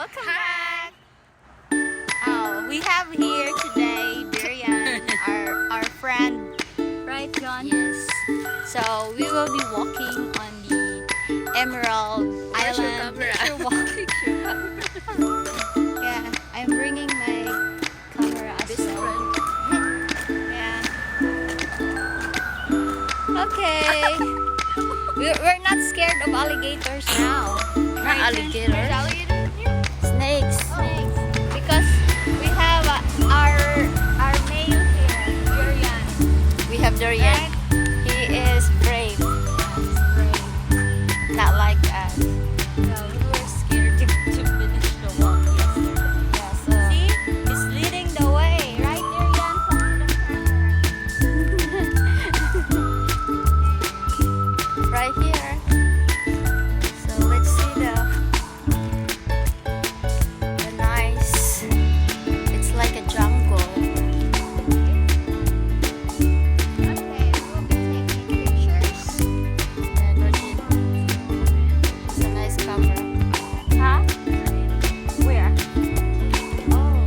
Welcome back. We have here today Durian, our friend, right, John? Yes. So we will be walking on the Emerald Island. Picture walk. Yeah, I'm bringing my camera as well. Yeah. Okay. We're not scared of alligators now. Not alligators. There's alligators here? Snakes. Snakes. Because we have our male here, Durian. We have Durian. Right? He is brave. He's brave. Not like us. Yeah, we were scared to finish the walk yesterday. Yeah, so See? He's leading the way. Right, Durian? Come to the camera. right here. So let's see the nice. It's like a jungle. Okay, we'll be taking pictures. And it's a nice camera. Huh? Where? Oh.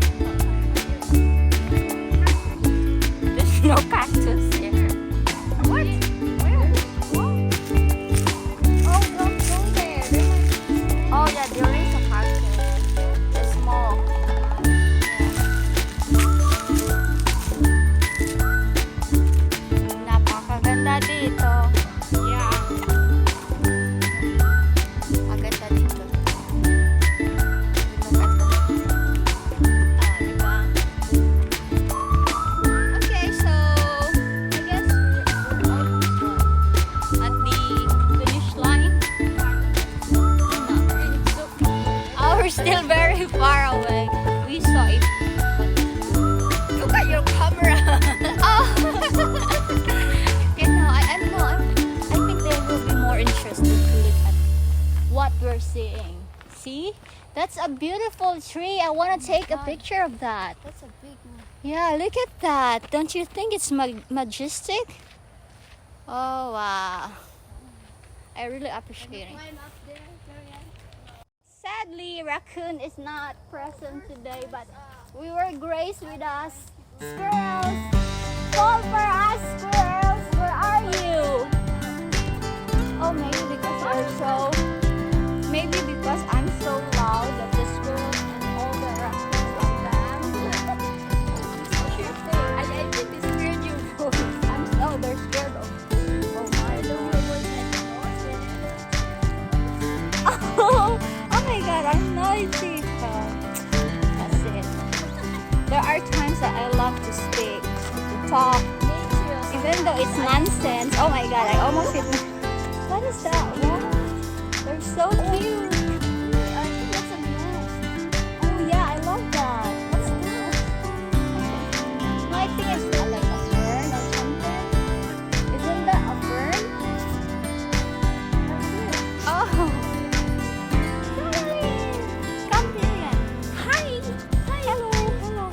There's no cactus here. What? Where? What? Oh, don't go there. There might Oh yeah, there is a cactus. It's small. Napakaganda dito. Yeah. Maganda dito. Look at Diba? Okay, so I guess we're almost at the finish line. Not really. Oh, we're still very far away. We saw it. Look at your camera. Oh! I don't know. I think they will be more interested to look at what we're seeing. See? That's a beautiful tree. I want to take a picture of that. That's a big one. Yeah, look at that. Don't you think it's majestic? Oh, wow. I really appreciate it. Climb up there, Durian. Sadly, raccoon is not present today, but we were graced with us. Squirrels! Call for us, squirrels! Where are you? Oh, maybe because I'm so loud that the squirrels and all the raccoons like that. I think they scared you. They're scared of. Oh my god. Oh my god, I'm noisy. That's it. There are times that I love to speak, to talk, even though it's nonsense. Oh my god, I almost hit my... What is that? What? They're so cute. I think that's a nest. Oh yeah, I love that. What's that? No, I think it's like a fern or something. Isn't that a fern? That's it. Oh. Come here. Hi. Hi. Hello. Hello.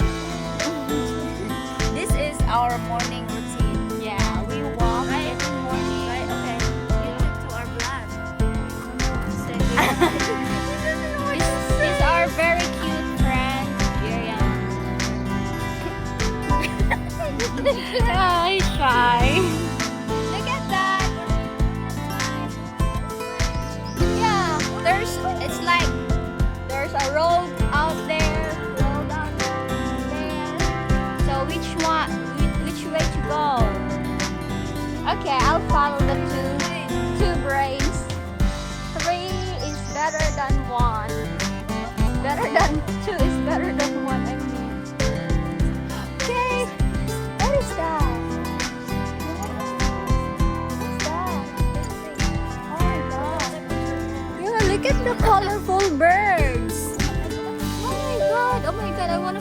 This is our morning routine. Yeah, we walk Right. every morning. Right, okay. You look to our blood. He's our very cute friend, Miriam. Oh, he's shy. Look at that. Yeah, it's like there's a road out there, So which way to go? Okay, I'll follow the two brains. 3 is better than 1. Better than 2 is better than 1, I mean. Okay, what is that? What's that? Oh my god. Yeah, look at the colorful birds. Oh my god, I wanna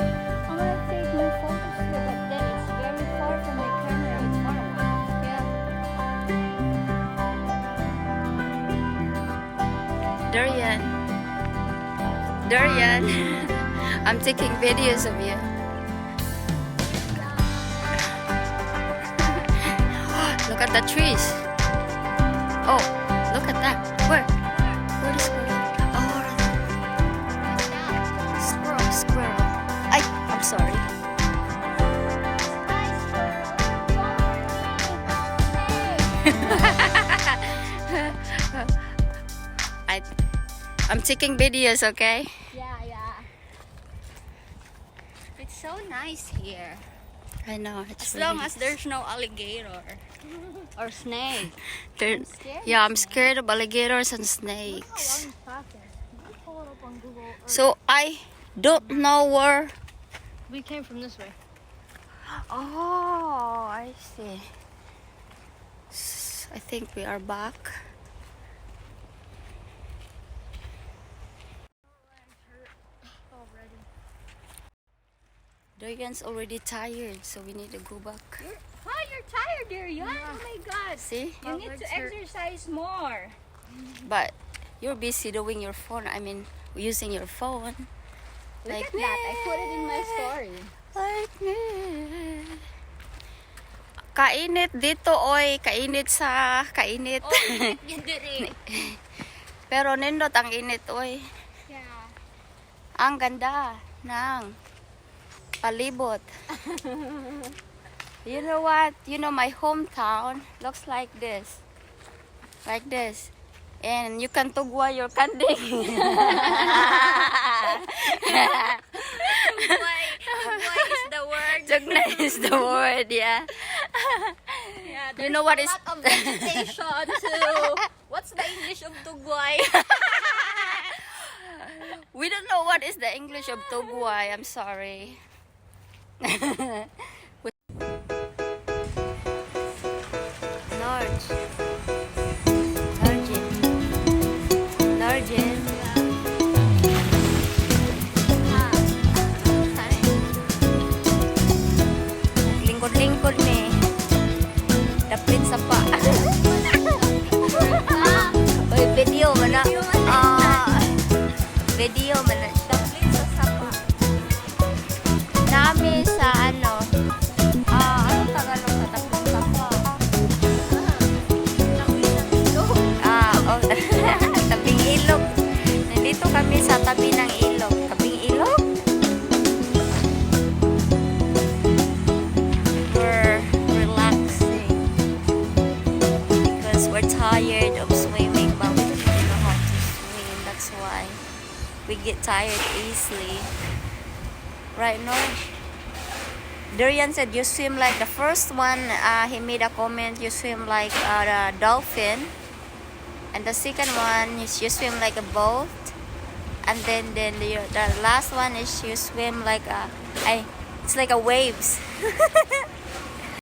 take my photos here, but then it's very far from my camera. It's far away. Yeah. Durian. Durian. I'm taking videos of you. Look at the trees. Oh, look at that. Where? Where is it? Oh, taking videos, okay? Yeah, yeah. It's so nice here. I know. It's As really long as there's no alligator or snake. There- I'm scared. yeah, I'm scared of alligators and Look how snakes. long it's passing. Let me pull it up on Google Earth. So I don't know where. We came from this way. Oh, I see. I think we are back. Already. Dorian's already tired, so we need to go back. You're tired there, Yan. Oh my God. See? You need to exercise more. But you're busy doing your phone. I mean, using your phone. Look Like at that. I put it in my story. Like me. Kainit dito, oy. Kainit sa kainit. Oh, yun diri. Pero nindot ang init, oy. Yeah. Ang ganda ng palibot. You know what? You know, my hometown looks like this. Like this. And you can tugwa your kanding. Tugway is the word. Tugna is the word, yeah. Yeah, You know what a is... lot of vegetation too. What's the English of tugway? We don't know what is the English of tugway. I'm sorry. Norj. Norjin. Norjin. Lingkod-lingkod me. Dapit sa pa. Oy, video man na. Video man na. Daplit sa sapa. Nami sa ano. Ano Tagalog sa dapit sa pa? Tabing ilog. Nandito kami sa tabi ng ilog. Tabing ilog? We're relaxing because we're tired of swimming, but we don't really know how to swim. That's why we get tired easily. Right, Norj? Dorian said you swim like the first one. He made a comment. You swim like a dolphin. And the second one is you swim like a boat, and then the last one is you swim like it's like a waves.